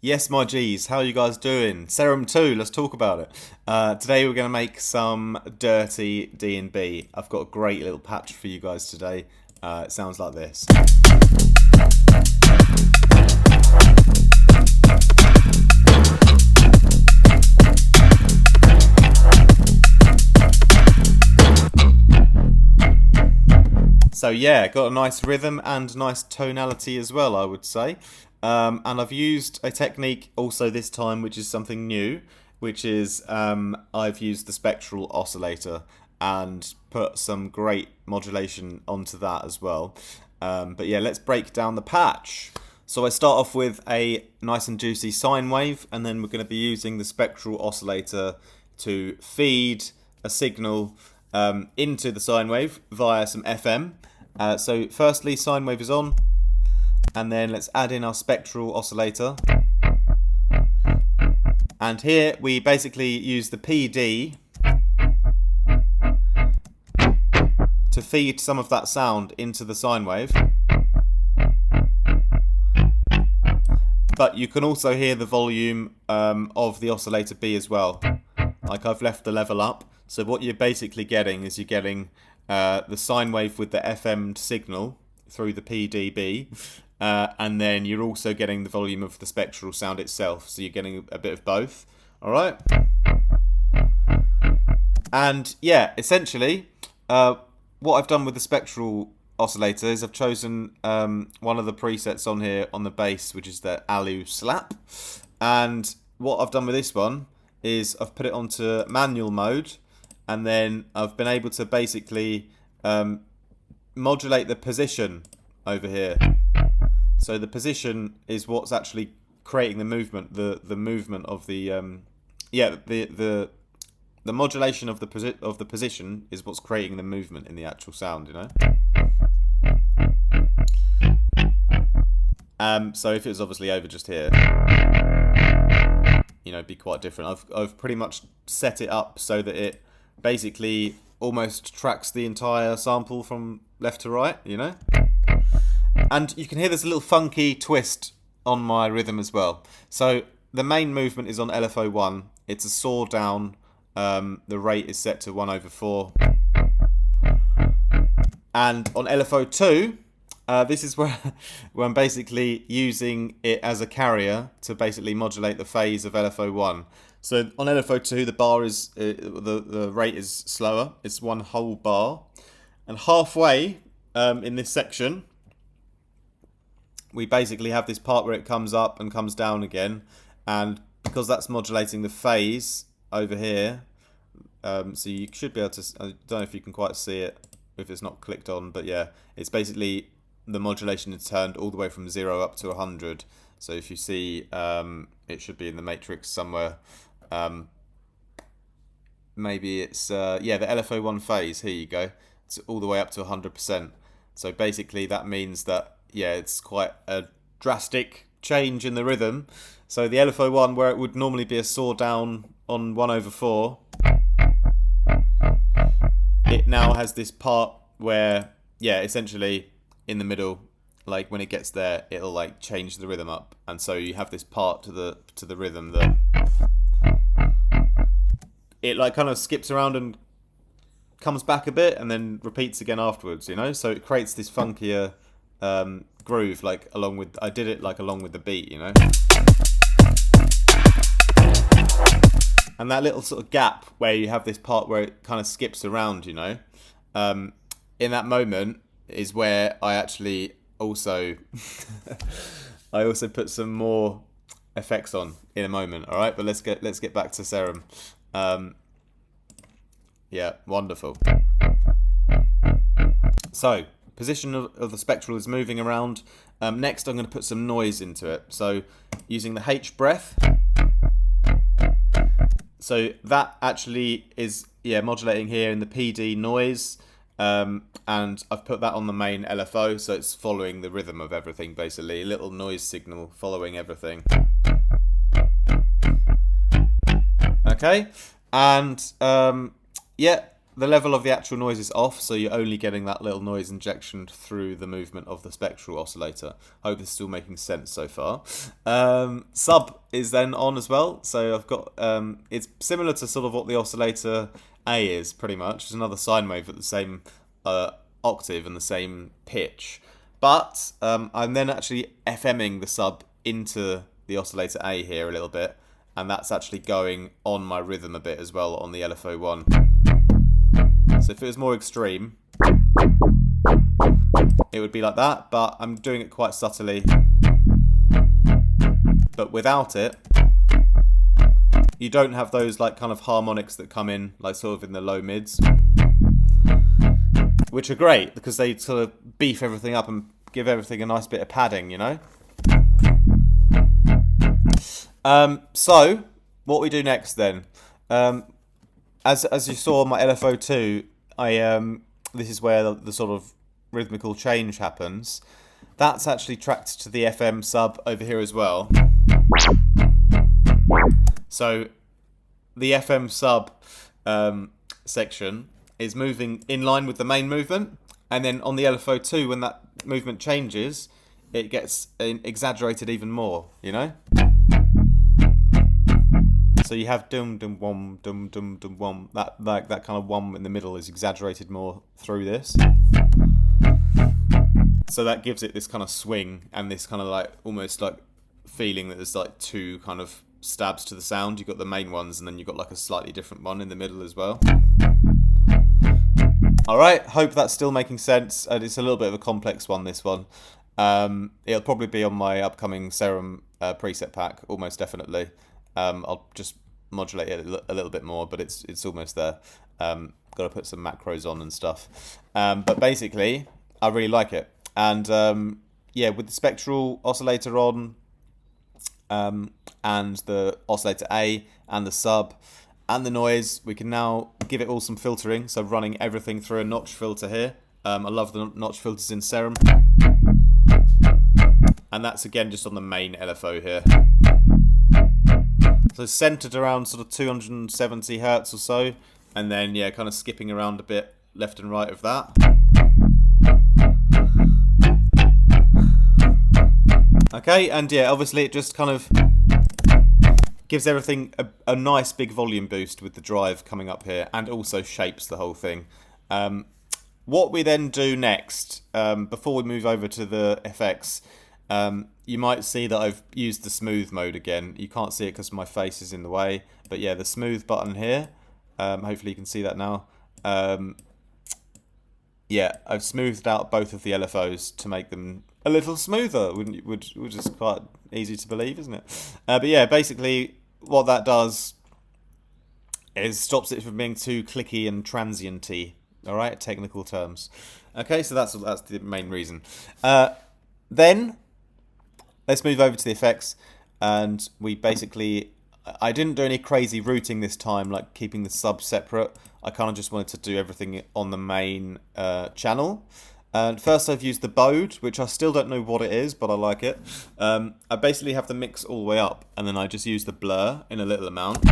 Yes, my G's, how are you guys doing? Serum 2, let's talk about it. Today we're going to make some Dirty DNB. I've got a great little patch for you guys today. It sounds like this. So yeah, got a nice rhythm and nice tonality as well, I would say. And I've used a technique also this time, which is something new, which is I've used the Spectral Oscillator and put some great modulation onto that as well. But yeah, let's break down the patch. So I start off with a nice and juicy sine wave, and then we're going to be using the Spectral Oscillator to feed a signal into the sine wave via some FM. So firstly, sine wave is on, and then let's add in our spectral oscillator. And here we basically use the PD to feed some of that sound into the sine wave. But you can also hear the volume of the oscillator B as well. Like I've left the level up. So what you're basically getting is you're getting the sine wave with the FM signal through the PDB, and then you're also getting the volume of the spectral sound itself. So you're getting a bit of both. All right. And yeah, essentially, what I've done with the spectral oscillator is I've chosen one of the presets on here on the bass, which is the Alu slap. And what I've done with this one is I've put it onto manual mode. And then I've been able to basically modulate the position over here. So the position is what's actually creating the movement, the movement of the the modulation of the position is what's creating the movement in the actual sound, you know. So if it was obviously over just here, you know, it'd be quite different. I've pretty much set it up so that it basically almost tracks the entire sample from left to right, you know. And you can hear there's a little funky twist on my rhythm as well. So the main movement is on LFO1. It's a saw down. The rate is set to 1/4. And on LFO2, this is where I'm basically using it as a carrier to basically modulate the phase of LFO1. So on LFO2, the bar is the rate is slower. It's one whole bar, and halfway in this section, we basically have this part where it comes up and comes down again, and because that's modulating the phase over here, so you should be able to. I don't know if you can quite see it if it's not clicked on, but yeah, it's basically the modulation is turned all the way from 0 up to 100. So if you see, it should be in the matrix somewhere. Maybe it's the LFO1 phase. Here you go. It's all the way up to 100%. So basically that means that it's quite a drastic change in the rhythm. So the LFO1, where it would normally be a saw down on 1/4, it now has this part where essentially in the middle, like when it gets there, it'll like change the rhythm up, and so you have this part to the rhythm that it like kind of skips around and comes back a bit and then repeats again afterwards, you know. So it creates this funkier groove, like along with the beat, you know. And that little sort of gap where you have this part where it kind of skips around, you know, in that moment is where I actually also I also put some more effects on in a moment. All right, but let's get back to Serum. Yeah, wonderful. So position of the spectral is moving around. Next I'm going to put some noise into it, so using the H breath. So that actually is modulating here in the PD noise, and I've put that on the main LFO, so it's following the rhythm of everything, basically a little noise signal following everything. Okay, and the level of the actual noise is off, so you're only getting that little noise injection through the movement of the spectral oscillator. Hope this is still making sense so far. Sub is then on as well. So I've got it's similar to sort of what the oscillator A is pretty much. It's another sine wave at the same octave and the same pitch. But I'm then actually FMing the sub into the oscillator A here a little bit, and that's actually going on my rhythm a bit as well on the LFO1. So if it was more extreme, it would be like that, but I'm doing it quite subtly. But without it, you don't have those like kind of harmonics that come in like sort of in the low mids, which are great because they sort of beef everything up and give everything a nice bit of padding, you know. So what we do next then, as you saw on my LFO2, this is where the sort of rhythmical change happens. That's actually tracked to the FM sub over here as well. So the FM sub section is moving in line with the main movement, and then on the LFO2, when that movement changes, it gets exaggerated even more, you know? So you have dum dum wom dum dum dum wom. That kind of wom in the middle is exaggerated more through this. So that gives it this kind of swing and this kind of like almost like feeling that there's like two kind of stabs to the sound. You've got the main ones and then you've got like a slightly different one in the middle as well. Alright, hope that's still making sense. It's a little bit of a complex one, this one. It'll probably be on my upcoming Serum preset pack, almost definitely. I'll just modulate it a little bit more, but it's almost there. Got to put some macros on and stuff. But basically, I really like it. And yeah, with the spectral oscillator on, and the oscillator A and the sub and the noise, we can now give it all some filtering. So running everything through a notch filter here. I love the notch filters in Serum. And that's again just on the main LFO here. So centered around sort of 270 hertz or so, and then yeah, kind of skipping around a bit left and right of that. Okay, and yeah, obviously it just kind of gives everything a nice big volume boost with the drive coming up here, and also shapes the whole thing. What we then do next, before we move over to the FX, you might see that I've used the smooth mode again. You can't see it because my face is in the way, but yeah, the smooth button here, hopefully you can see that now. Yeah, I've smoothed out both of the LFOs to make them a little smoother, which is quite easy to believe, isn't it? But yeah, basically what that does is stops it from being too clicky and transient-y, alright, technical terms. Okay, so that's the main reason. Then let's move over to the effects, and we basically, I didn't do any crazy routing this time, like keeping the sub separate. I kind of just wanted to do everything on the main channel. And first I've used the bode, which I still don't know what it is, but I like it. I basically have the mix all the way up, and then I just use the blur in a little amount.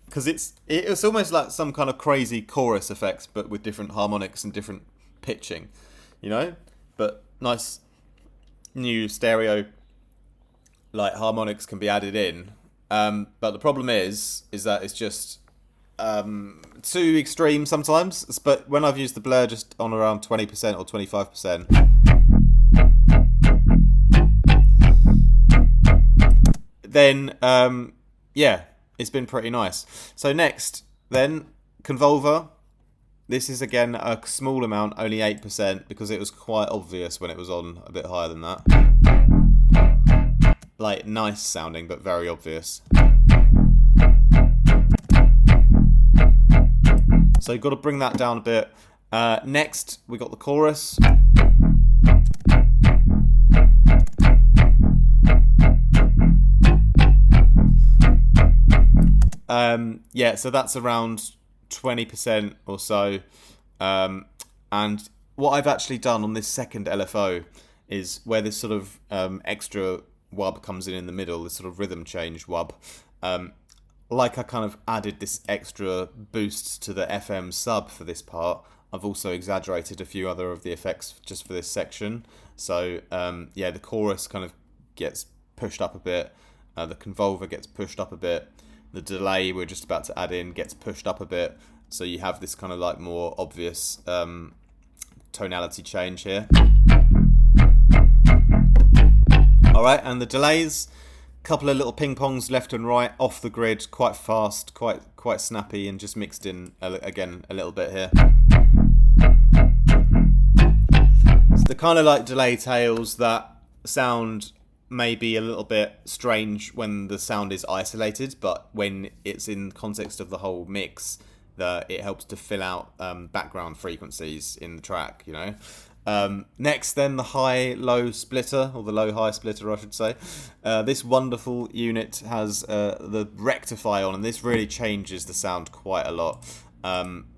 Because it's almost like some kind of crazy chorus effects, but with different harmonics and different pitching, you know? But nice new stereo like harmonics can be added in. But the problem is that it's just too extreme sometimes. But when I've used the blur just on around 20% or 25%, then yeah, it's been pretty nice. So next, then Convolver. This is again a small amount, only 8%, because it was quite obvious when it was on a bit higher than that. Like nice sounding, but very obvious. So you've got to bring that down a bit. Next, we got the chorus. Yeah, so that's around 20% or so. And what I've actually done on this second LFO is where this sort of extra wub comes in the middle, this sort of rhythm change wub. Like I kind of added this extra boost to the FM sub for this part, I've also exaggerated a few other of the effects just for this section. So yeah, the chorus kind of gets pushed up a bit. The convolver gets pushed up a bit. The delay we're just about to add in gets pushed up a bit. So you have this kind of like more obvious tonality change here. Alright, and the delays, couple of little ping pongs left and right, off the grid, quite fast, quite snappy, and just mixed in again a little bit here. It's the kind of like delay tails that sound maybe a little bit strange when the sound is isolated, but when it's in context of the whole mix, it helps to fill out background frequencies in the track, you know. Next then, the high-low splitter, or the low-high splitter I should say. This wonderful unit has the rectify on, and this really changes the sound quite a lot.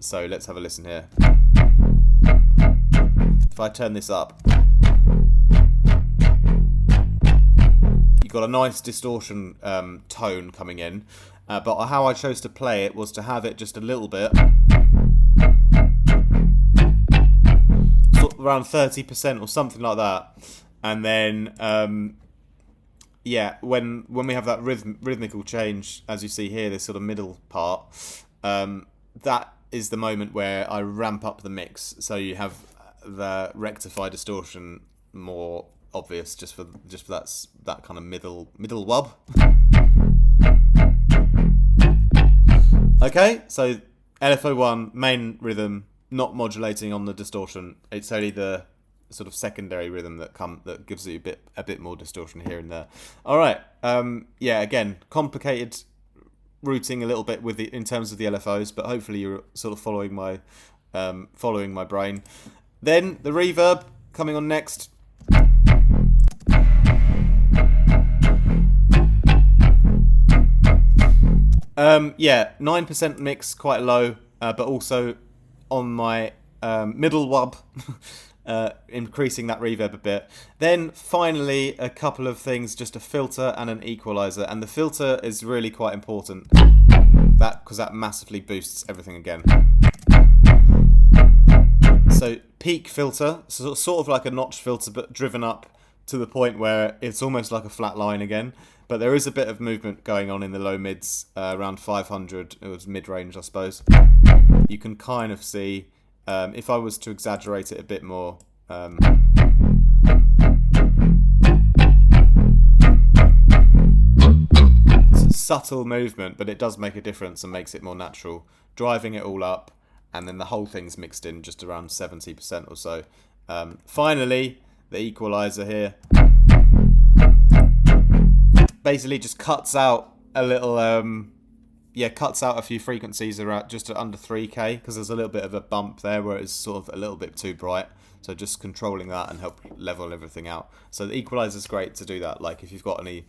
So let's have a listen here. If I turn this up, you've got a nice distortion tone coming in, but how I chose to play it was to have it just a little bit, around 30% or something like that, and then yeah, when we have that rhythmical change, as you see here, this sort of middle part, that is the moment where I ramp up the mix, so you have the rectify distortion more obvious, just for that kind of middle wub. Okay, so LFO1 main rhythm, not modulating on the distortion. It's only the sort of secondary rhythm that gives you a bit more distortion here and there. All right, yeah, again, complicated routing a little bit in terms of the LFOs, but hopefully you're sort of following my brain. Then the reverb coming on next. Yeah, 9% mix, quite low, but also on my middle wub, increasing that reverb a bit. Then finally a couple of things, just a filter and an equalizer, and the filter is really quite important, because that massively boosts everything again. So peak filter, so sort of like a notch filter, but driven up to the point where it's almost like a flat line again. But there is a bit of movement going on in the low mids, around 500. It was mid-range, I suppose. You can kind of see, if I was to exaggerate it a bit more, it's a subtle movement, but it does make a difference and makes it more natural. Driving it all up, and then the whole thing's mixed in just around 70% or so. Finally, the equalizer here basically just cuts out a little, cuts out a few frequencies around just under 3K, because there's a little bit of a bump there where it's sort of a little bit too bright. So just controlling that and help level everything out. So the equalizer is great to do that. Like if you've got any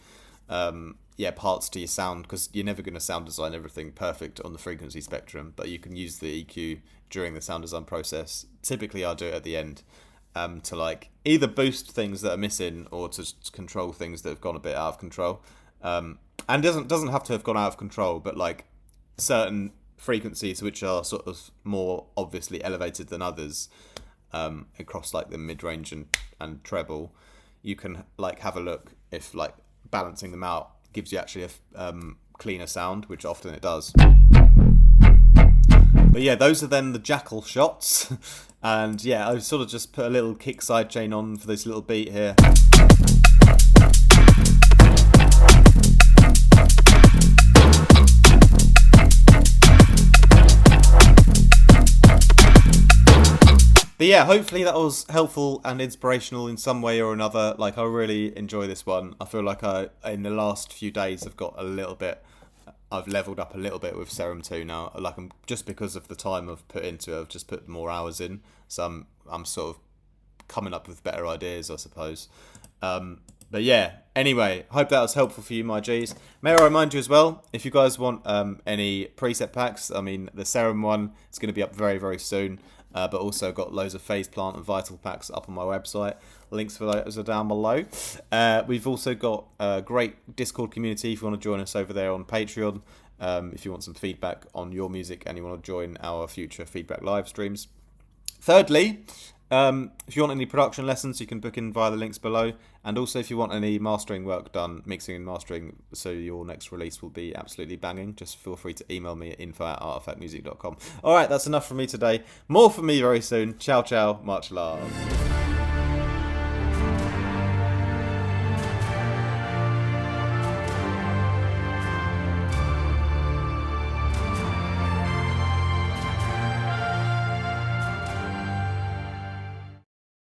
parts to your sound, because you're never going to sound design everything perfect on the frequency spectrum, but you can use the EQ during the sound design process. Typically I'll do it at the end, to like either boost things that are missing or to control things that have gone a bit out of control. And doesn't have to have gone out of control, but like certain frequencies which are sort of more obviously elevated than others, across like the mid-range and treble, you can like have a look if like balancing them out gives you actually a cleaner sound, which often it does. But yeah, those are then the jackal shots. And yeah, I've sort of just put a little kick sidechain on for this little beat here. But yeah, hopefully that was helpful and inspirational in some way or another. Like, I really enjoy this one. I feel like in the last few days, I've leveled up a little bit with Serum 2 now. Like, just because of the time I've put into it, I've just put more hours in. So I'm sort of coming up with better ideas, I suppose. But yeah, anyway, hope that was helpful for you, my Gs. May I remind you as well, if you guys want any preset packs, I mean, the Serum one is going to be up very, very soon. But also got loads of phase plant and vital packs up on my website. Links for those are down below. We've also got a great Discord community if you want to join us over there on Patreon. If you want some feedback on your music and you want to join our future feedback live streams. Thirdly, If you want any production lessons, you can book in via the links below. And also, if you want any mastering work done, mixing and mastering, so your next release will be absolutely banging, just feel free to email me at info@artifactmusic.com. Alright, that's enough from me today. More from me very soon. Ciao, ciao. Much love.